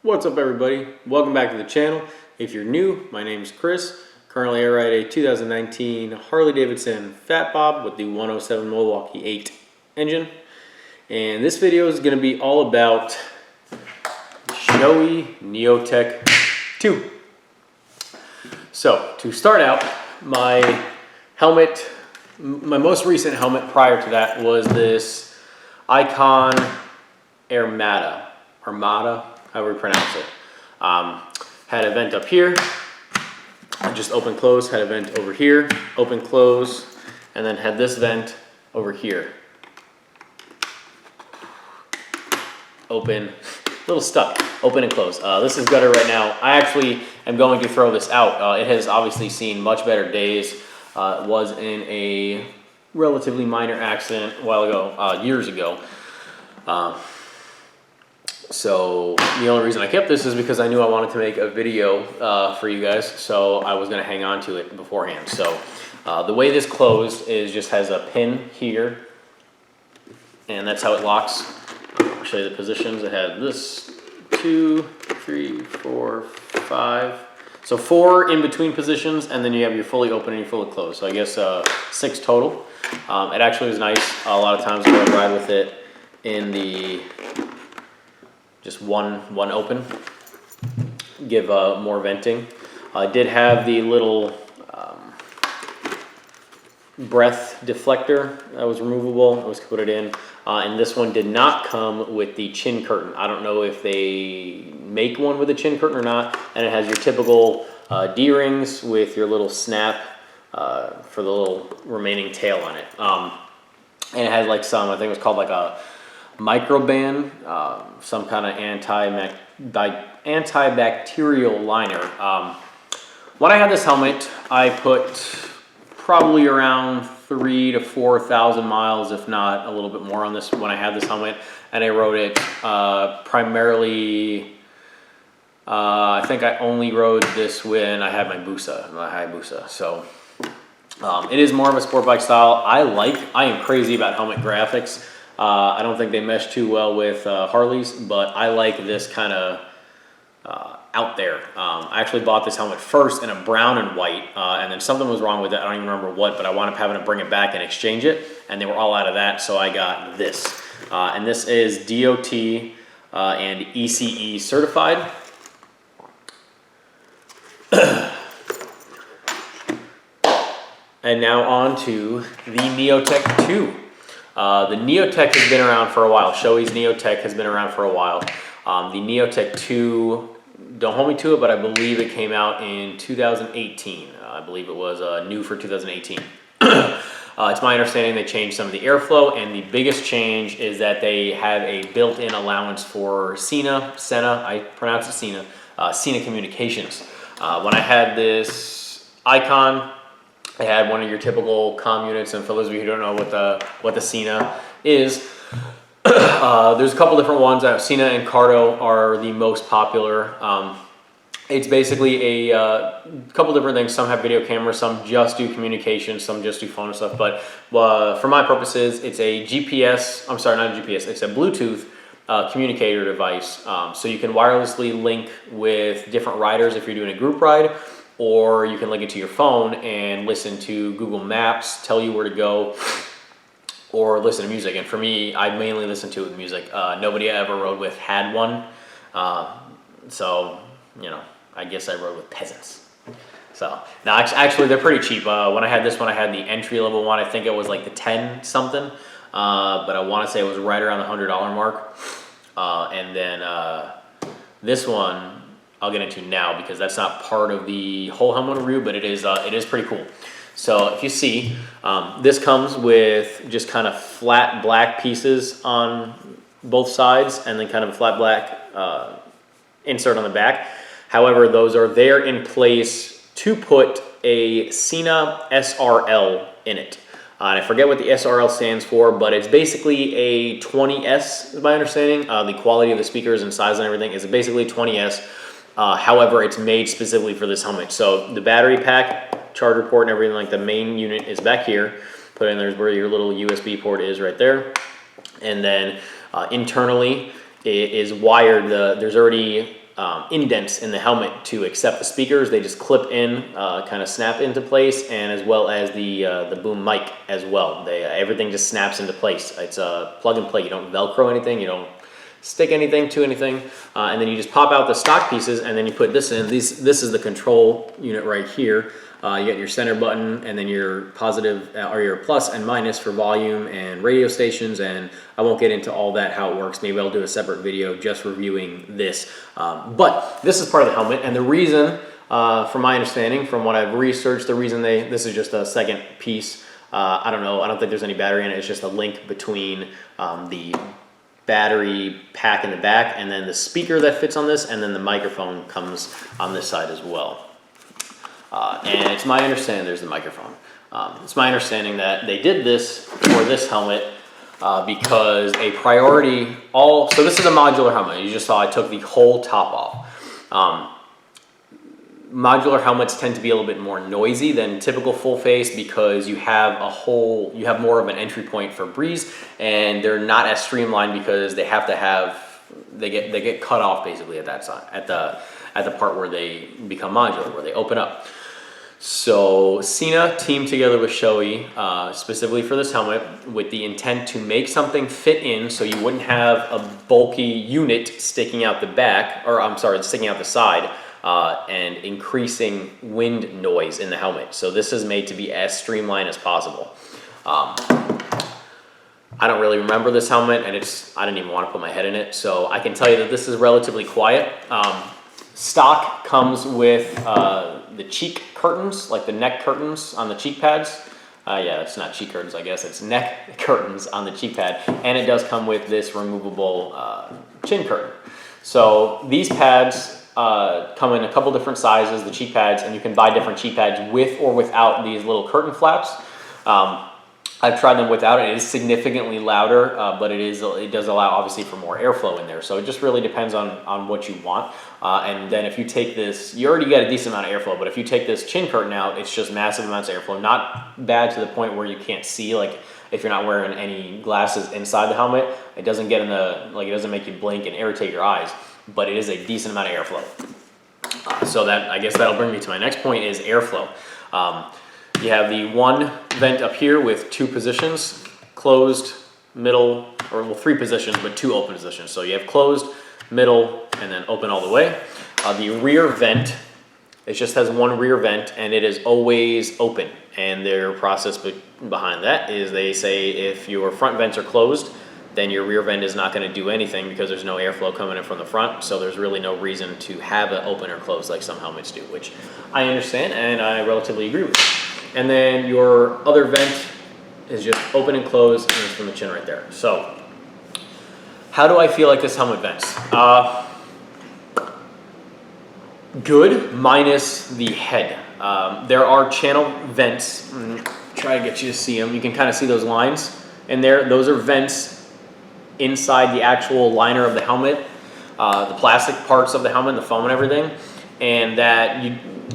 What's up, everybody? Welcome back to the channel. If you're new, my name is Chris. Currently I ride a 2019 Harley-Davidson Fat Bob with the 107 Milwaukee 8 engine. And this video is going to be all about Shoei Neotec 2. So to start out, my most recent helmet prior to that was this Icon Armada, however you pronounce it. Had a vent up here, just open close, had a vent over here, open close, and then had this vent over here. Open, a little stuck, open and close. This is gutter right now. I actually am going to throw this out. It has obviously seen much better days. It was in a relatively minor accident a while ago, years ago. So the only reason I kept this is because I knew I wanted to make a video for you guys, so I was going to hang on to it beforehand. So the way this closed is just has a pin here, and that's how it locks. I'll show you the positions. It had this 2, 3, 4, 5. So 4 in between positions, and then you have your fully open and your fully closed. So I guess 6 total. It actually was nice. A lot of times I would ride with it in the just one open, give more venting. I did have the little breath deflector that was removable. I was put it in, and this one did not come with the chin curtain. I don't know if they make one with a chin curtain or not. And it has your typical D-rings with your little snap for the little remaining tail on it. And it had like some, I think it was called like a microban, some kind of antibacterial liner. When I had this helmet, I put probably around 3,000 to 4,000 miles, if not a little bit more on this when I had this helmet, and I rode it primarily, I think I only rode this when I had my Hayabusa. So it is more of a sport bike style. I am crazy about helmet graphics. I don't think they mesh too well with Harleys, but I like this kind of out there. I actually bought this helmet first in a brown and white, and then something was wrong with it. I don't even remember what, but I wound up having to bring it back and exchange it, and they were all out of that, so I got this. And this is DOT and ECE certified. And now on to the Neotec 2. The Neotec has been around for a while. Shoei's Neotec has been around for a while. The Neotec 2, don't hold me to it, but I believe it came out in 2018. I believe it was new for 2018. It's my understanding they changed some of the airflow, and the biggest change is that they have a built-in allowance for Senna, I pronounce it Senna communications. When I had this Icon, I had one of your typical comm units, and for those of you who don't know what the Senna is, there's a couple different ones. Senna and Cardo are the most popular. It's basically a couple different things. Some have video cameras, some just do communication, some just do phone and stuff. But for my purposes, it's a GPS. I'm sorry, not a GPS. It's a Bluetooth communicator device. So you can wirelessly link with different riders if you're doing a group ride, or you can link it to your phone and listen to Google Maps, tell you where to go, or listen to music. And for me, I mainly listen to it with music. Nobody I ever rode with had one. So, you know, I guess I rode with peasants. So, now actually they're pretty cheap. When I had this one, I had the entry level one. I think it was like the 10 something. But I want to say it was right around the $100 mark. And then this one I'll get into now because that's not part of the whole helmet review, but it is pretty cool. So if you see, this comes with just kind of flat black pieces on both sides, and then kind of a flat black insert on the back. However, those are there in place to put a Senna SRL in it. And I forget what the SRL stands for, but it's basically a 20S, is my understanding. The quality of the speakers and size and everything is basically 20S. However, it's made specifically for this helmet. So the battery pack, charger port, and everything, like the main unit is back here. Put in there's where your little USB port is right there. And then internally, it is wired. There's already indents in the helmet to accept the speakers. They just clip in, kind of snap into place, and as well as the boom mic as well. Everything just snaps into place. It's a plug and play. You don't Velcro anything. You don't stick anything to anything, and then you just pop out the stock pieces, and then you put this in. This is the control unit right here. You get your center button, and then your positive or your plus and minus for volume and radio stations, and I won't get into all that, how it works. Maybe I'll do a separate video just reviewing this. But this is part of the helmet, and the reason, from my understanding, from what I've researched, the reason this is just a second piece. I don't know, I don't think there's any battery in it. It's just a link between the battery pack in the back and then the speaker that fits on this, and then the microphone comes on this side as well. And it's my understanding, there's the microphone. It's my understanding that they did this for this helmet because a priority, so this is a modular helmet. You just saw I took the whole top off. Modular helmets tend to be a little bit more noisy than typical full face because you have more of an entry point for breeze, and they're not as streamlined because they get cut off basically at that side, at the part where they become modular, where they open up. So Sena teamed together with Shoei specifically for this helmet with the intent to make something fit in so you wouldn't have a bulky unit sticking out the back, or I'm sorry, sticking out the side, and increasing wind noise in the helmet. So this is made to be as streamlined as possible. I don't really remember this helmet, and I didn't even want to put my head in it, so I can tell you that this is relatively quiet. Stock comes with the cheek curtains, like the neck curtains on the cheek pads. Yeah, it's not cheek curtains, I guess. It's neck curtains on the cheek pad. And it does come with this removable chin curtain. So these pads come in a couple different sizes, the cheek pads, and you can buy different cheek pads with or without these little curtain flaps. I've tried them without it. It is significantly louder, but it does allow obviously for more airflow in there. So it just really depends on what you want. And then if you take this, you already get a decent amount of airflow, but if you take this chin curtain out, it's just massive amounts of airflow. Not bad to the point where you can't see, like if you're not wearing any glasses inside the helmet, it doesn't get it doesn't make you blink and irritate your eyes, but it is a decent amount of airflow. So I guess that'll bring me to my next point is airflow. You have the one vent up here with two positions, closed, middle, or well, three positions, but two open positions. So you have closed, middle, and then open all the way. The rear vent, it just has one rear vent, and it is always open. And their process behind that is they say if your front vents are closed, then your rear vent is not going to do anything because there's no airflow coming in from the front. So there's really no reason to have it open or closed like some helmets do, which I understand and I relatively agree with. And then your other vent is just open and closed, and it's from the chin right there. So how do I feel like this helmet vents? Good, minus the head. There are channel vents. Try to get you to see them. You can kind of see those lines in there. Those are vents inside the actual liner of the helmet, the plastic parts of the helmet, the foam and everything. And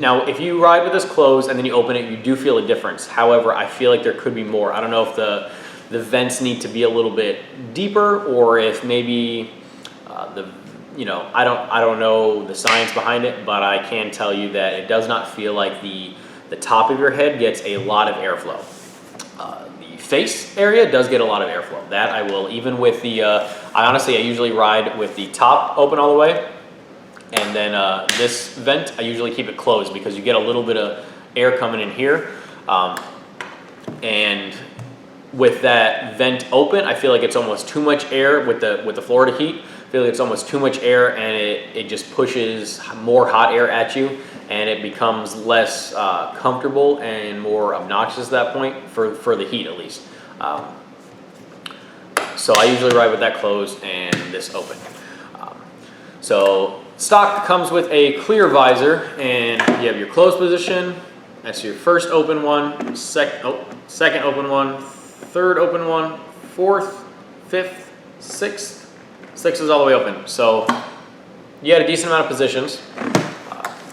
now if you ride with this closed and then you open it, you do feel a difference. However, I feel like there could be more. I don't know if the vents need to be a little bit deeper, or if maybe I don't know the science behind it, but I can tell you that it does not feel like the top of your head gets a lot of airflow. The face area does get a lot of airflow. That I will, even with the, I usually ride with the top open all the way. And then this vent, I usually keep it closed because you get a little bit of air coming in here. And with that vent open, I feel like it's almost too much air with the Florida heat. I feel like it's almost too much air, and it just pushes more hot air at you, and it becomes less comfortable and more obnoxious at that point for the heat at least. So I usually ride with that closed and this open. So stock comes with a clear visor, and you have your closed position. That's your first open one, second open one, third open one, fourth, fifth, sixth. Sixth is all the way open. So you had a decent amount of positions.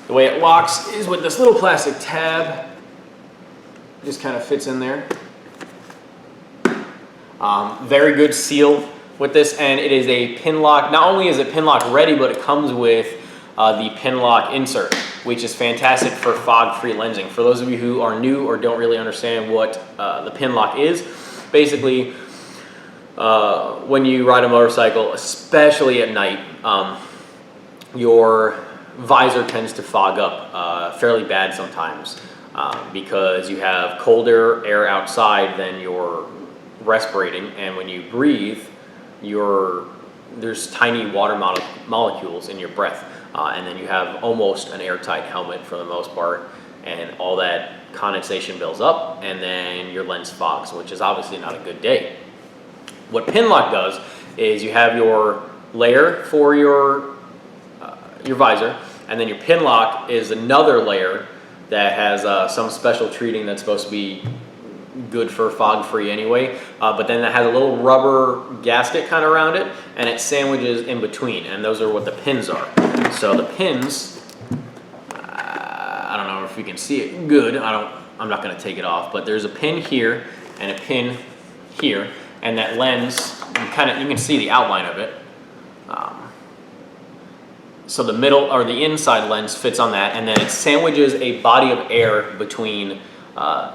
The way it locks is with this little plastic tab. Just kind of fits in there. Very good seal with this, and it is a pin lock. Not only is it pin lock ready, but it comes with the pin lock insert, which is fantastic for fog-free lensing. For those of you who are new or don't really understand what the pin lock is, basically when you ride a motorcycle, especially at night, your visor tends to fog up fairly bad sometimes because you have colder air outside than you're respirating, and when you breathe, there's tiny water molecules in your breath, and then you have almost an airtight helmet for the most part, and all that condensation builds up, and then your lens fogs, which is obviously not a good day. What pin lock does is you have your layer for your visor, and then your pin lock is another layer that has some special treating that's supposed to be good for fog free anyway, but then that has a little rubber gasket kind of around it, and it sandwiches in between, and those are what the pins are. So the pins, I don't know if you can see it good, I'm not going to take it off, but there's a pin here and a pin here, and that lens, you can see the outline of it. So the middle or the inside lens fits on that, and then it sandwiches a body of air between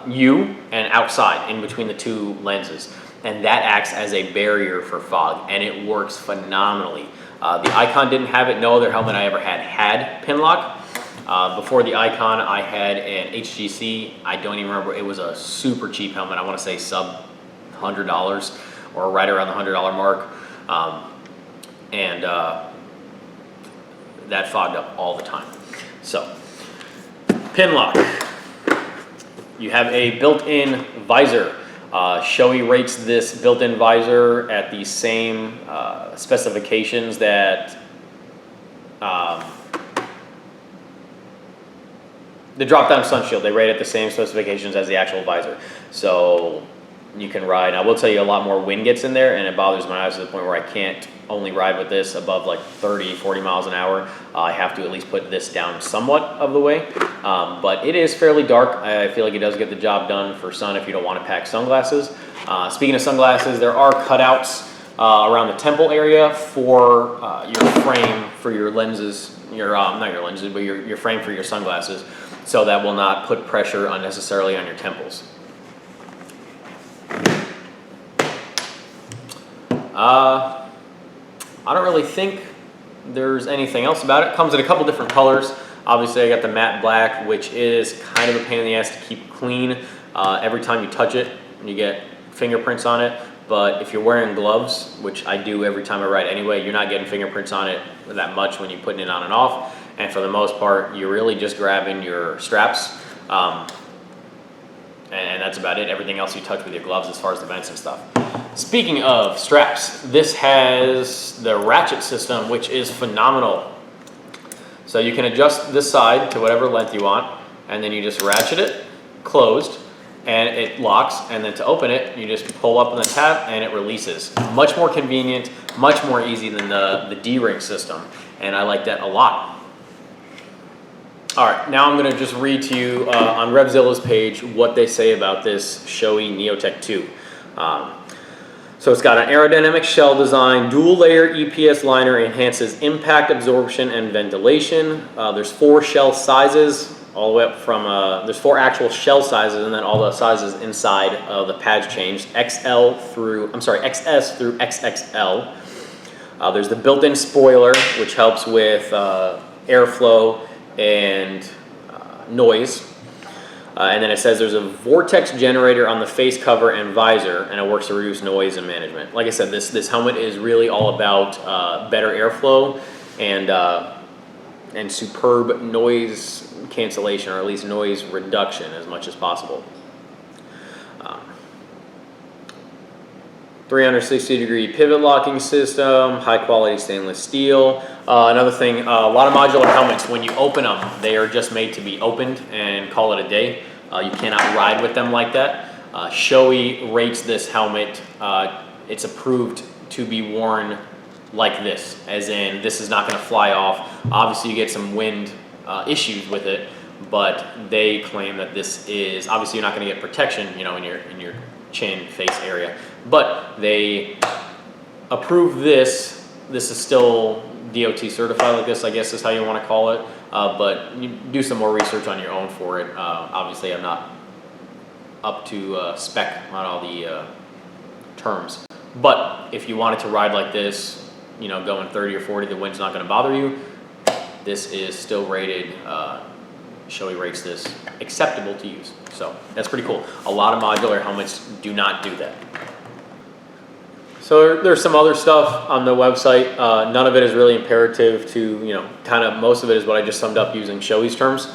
you and outside, in between the two lenses, and that acts as a barrier for fog, and it works phenomenally. The Icon didn't have it. No other helmet I ever had pin lock. Before the Icon, I had an HGC. I don't even remember. It was a super cheap helmet. I want to say sub $100 or right around the $100 mark, and that fogged up all the time. So, pin lock. You have a built-in visor. Shoei rates this built-in visor at the same specifications that the drop-down sun shield. They rate it the same specifications as the actual visor. So you can ride. I will tell you, a lot more wind gets in there, and it bothers my eyes to the point where I can't only ride with this above like 30, 40 miles an hour. I have to at least put this down somewhat of the way. But it is fairly dark. I feel like it does get the job done for sun if you don't want to pack sunglasses. Speaking of sunglasses, there are cutouts around the temple area for your frame for your lenses, not your lenses, but your frame for your sunglasses, so that will not put pressure unnecessarily on your temples. I don't really think there's anything else about it. It comes in a couple different colors. Obviously, I got the matte black, which is kind of a pain in the ass to keep clean. Every time you touch it, you get fingerprints on it. But if you're wearing gloves, which I do every time I ride anyway, you're not getting fingerprints on it that much when you're putting it on and off. And for the most part, you're really just grabbing your straps. And that's about it. Everything else you touch with your gloves as far as the vents and stuff. Speaking of straps, this has the ratchet system, which is phenomenal. So you can adjust this side to whatever length you want, and then you just ratchet it closed, and it locks, and then to open it, you just pull up on the tab, and it releases. Much more convenient, much more easy than the D-ring system, and I like that a lot. All right, now I'm gonna just read to you on Revzilla's page what they say about this Shoei Neotec 2. So it's got an aerodynamic shell design, dual layer EPS liner, enhances impact absorption and ventilation. There's 4 shell sizes, all the way up from, there's 4 actual shell sizes, and then all the sizes inside of the pads changed, XS through XXL. There's the built-in spoiler, which helps with airflow and noise. And then it says there's a vortex generator on the face cover and visor, and it works to reduce noise and management. Like I said, this helmet is really all about better airflow and superb noise cancellation, or at least noise reduction as much as possible. 360-degree pivot locking system, high quality stainless steel. Another thing, a lot of modular helmets, when you open them, they are just made to be opened and call it a day. You cannot ride with them like that. Shoei rates this helmet, it's approved to be worn like this, as in this is not going to fly off. Obviously you get some wind issues with it, but they claim that this is, obviously you're not going to get protection, in your chin, face area, but they approve this. This is still DOT certified like this, I guess is how you want to call it. But you do some more research on your own for it. Obviously, I'm not up to spec on all the terms. But if you wanted to ride like this, you know, going 30 or 40, the wind's not going to bother you. This is still rated, Shoei rates this acceptable to use. So that's pretty cool. A lot of modular helmets do not do that. So there's some other stuff on the website. None of it is really imperative to, you know, kind of most of it is what I just summed up using Shoei's terms.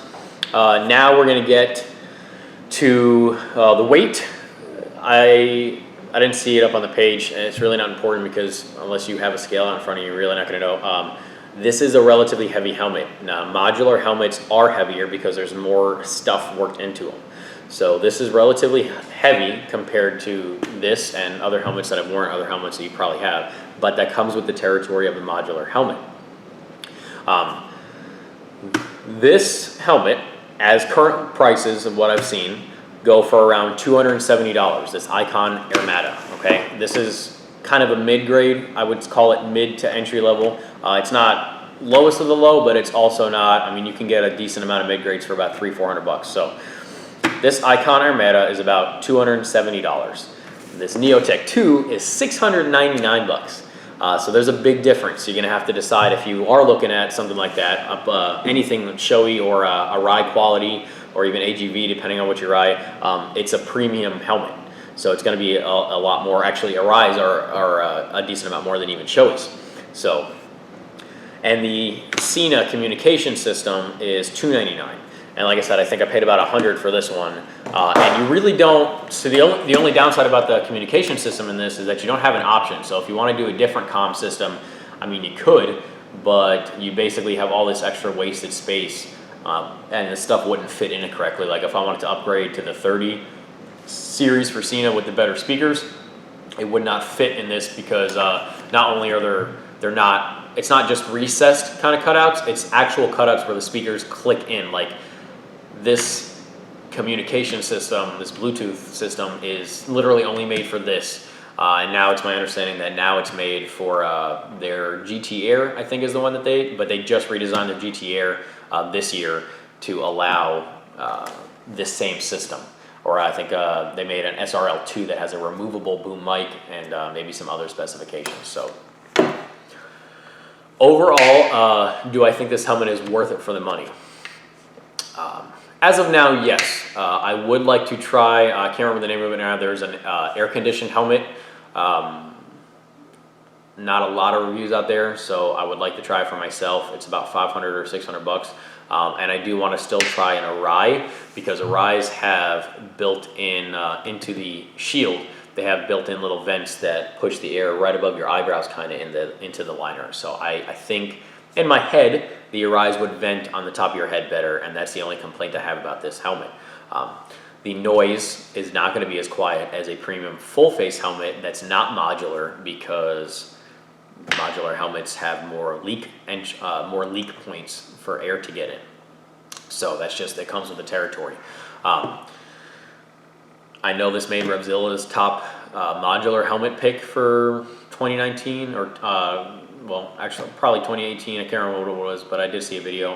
Now we're going to get to the weight. I didn't see it up on the page, and it's really not important because unless you have a scale out in front of you, you're really not going to know. This is a relatively heavy helmet. Now, modular helmets are heavier because there's more stuff worked into them. So this is relatively heavy compared to this and other helmets that I've worn, other helmets that you probably have, but that comes with the territory of the modular helmet. This helmet, as current prices of what I've seen, go for around $270, this Icon Armada, okay? This is kind of a mid-grade, I would call it mid to entry level. It's not lowest of the low, but it's also not, I mean, you can get a decent amount of mid-grades for about $300-400 bucks. So this Icon Armada is about $270. This Neotec 2 is $699 bucks. So there's a big difference. You're gonna have to decide if you are looking at something like that, anything Shoei or a Rai quality or even AGV, depending on what you ride. It's a premium helmet. So it's going to be a lot more. Actually, Arai's are a decent amount more than even Shoei's. So, and the Sena communication system is $299. And like I said, I think I paid about $100 for this one. And you really don't. So the only downside about the communication system in this is that you don't have an option. So if you want to do a different comm system, I mean, you could, but you basically have all this extra wasted space, and the stuff wouldn't fit in it correctly. Like if I wanted to upgrade to the 30 series for Sena with the better speakers, it would not fit in this because not only are it's not just recessed kind of cutouts, it's actual cutouts where the speakers click in. Like this communication system, this Bluetooth system is literally only made for this. And now it's my understanding that now it's made for their GT Air, I think is the one that but they just redesigned their GT Air this year to allow this same system. Or I think they made an SRL2 that has a removable boom mic and maybe some other specifications. So overall, do I think this helmet is worth it for the money? As of now, yes. I would like to try, I can't remember the name of it now, there's an air-conditioned helmet. Not a lot of reviews out there, so I would like to try it for myself. It's about $500 or $600 bucks. And I do want to still try an Arai because Arai's have built in into the shield. They have built-in little vents that push the air right above your eyebrows, kind of into the liner. So I think in my head the Arai's would vent on the top of your head better, and that's the only complaint I have about this helmet. The noise is not going to be as quiet as a premium full-face helmet that's not modular because modular helmets have more leak points for air to get in. So that's just, it comes with the territory. I know this made Revzilla's top modular helmet pick for 2019 or well, actually probably 2018. I can't remember what it was, but I did see a video.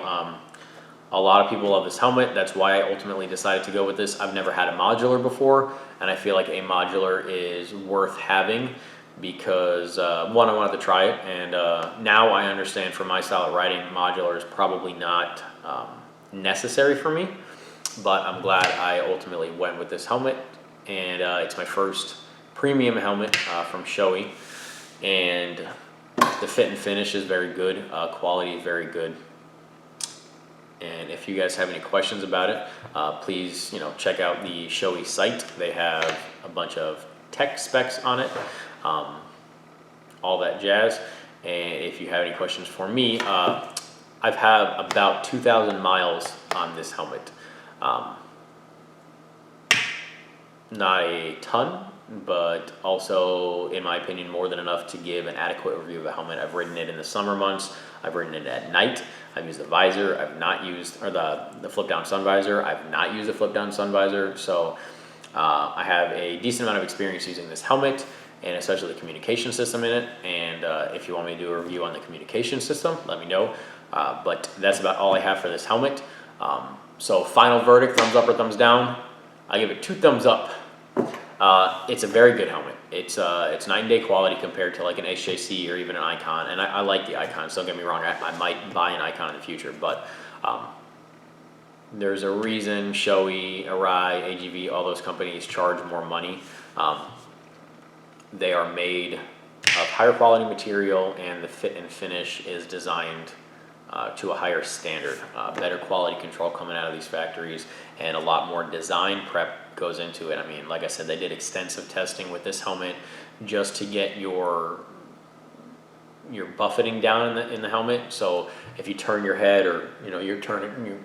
A lot of people love this helmet. That's why I ultimately decided to go with this. I've never had a modular before, and I feel like a modular is worth having because one, I wanted to try it, and now I understand from my style of riding, modular is probably not necessary for me, but I'm glad I ultimately went with this helmet, and it's my first premium helmet from Shoei, and the fit and finish is very good, quality is very good. And if you guys have any questions about it, please, check out the Shoei site. They have a bunch of tech specs on it, all that jazz. And if you have any questions for me, I've had about 2,000 miles on this helmet. Not a ton, but also, in my opinion, more than enough to give an adequate review of a helmet. I've ridden it in the summer months. I've ridden it at night. I've used the visor. I've not used, or the flip-down sun visor. I've not used the flip-down sun visor. So I have a decent amount of experience using this helmet, and especially the communication system in it. And if you want me to do a review on the communication system, let me know. But that's about all I have for this helmet. So final verdict, thumbs up or thumbs down? I give it 2 thumbs up. It's a very good helmet. It's night and day quality compared to like an HJC or even an Icon. And I like the Icons, don't get me wrong, I might buy an Icon in the future, but there's a reason Shoei, Arai, AGV, all those companies charge more money. They are made of higher quality material, and the fit and finish is designed to a higher standard. Better quality control coming out of these factories, and a lot more design prep goes into it. I mean, like I said, they did extensive testing with this helmet just to get your buffeting down in the helmet. So if you turn your head, or you're turning your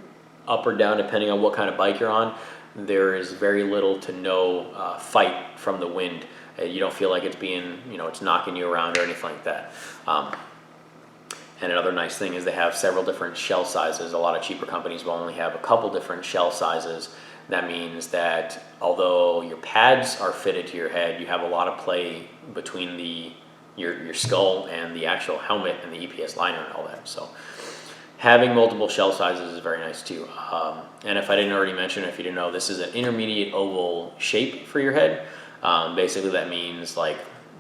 up or down depending on what kind of bike you're on, there is very little to no fight from the wind. You don't feel like it's being, it's knocking you around or anything like that. And another nice thing is they have several different shell sizes. A lot of cheaper companies will only have a couple different shell sizes. That means that although your pads are fitted to your head, you have a lot of play between your skull and the actual helmet and the EPS liner and all that. So having multiple shell sizes is very nice too. And if I didn't already mention, if you didn't know, this is an intermediate oval shape for your head. Basically that means like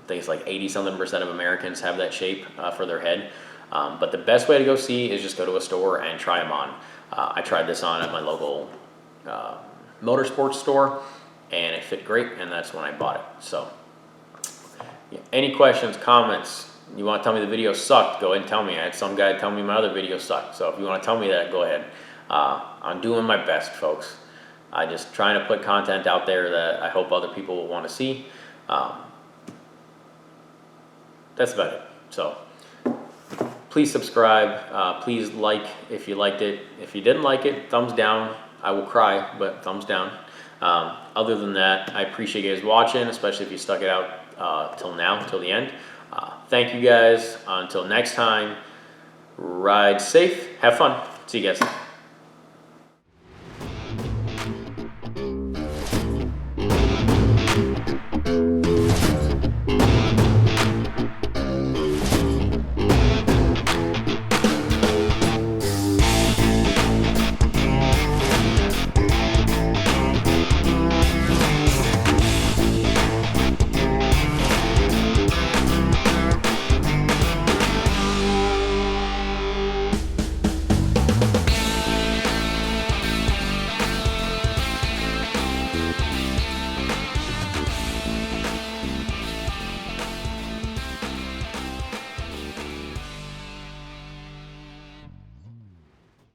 things like 80-something% of Americans have that shape for their head. But the best way to go see is just go to a store and try them on. I tried this on at my local motorsports store, and it fit great, and that's when I bought it. So yeah. Any questions, comments? You want to tell me the video sucked, go ahead and tell me. I had some guy tell me my other video sucked, so if you want to tell me that, go ahead. I'm doing my best, folks. I'm just trying to put content out there that I hope other people will want to see. That's about it. So please subscribe. Please like if you liked it. If you didn't like it, thumbs down. I will cry, but thumbs down. Other than that, I appreciate you guys watching, especially if you stuck it out till now, till the end. Thank you guys. Until next time, ride safe, have fun. See you guys.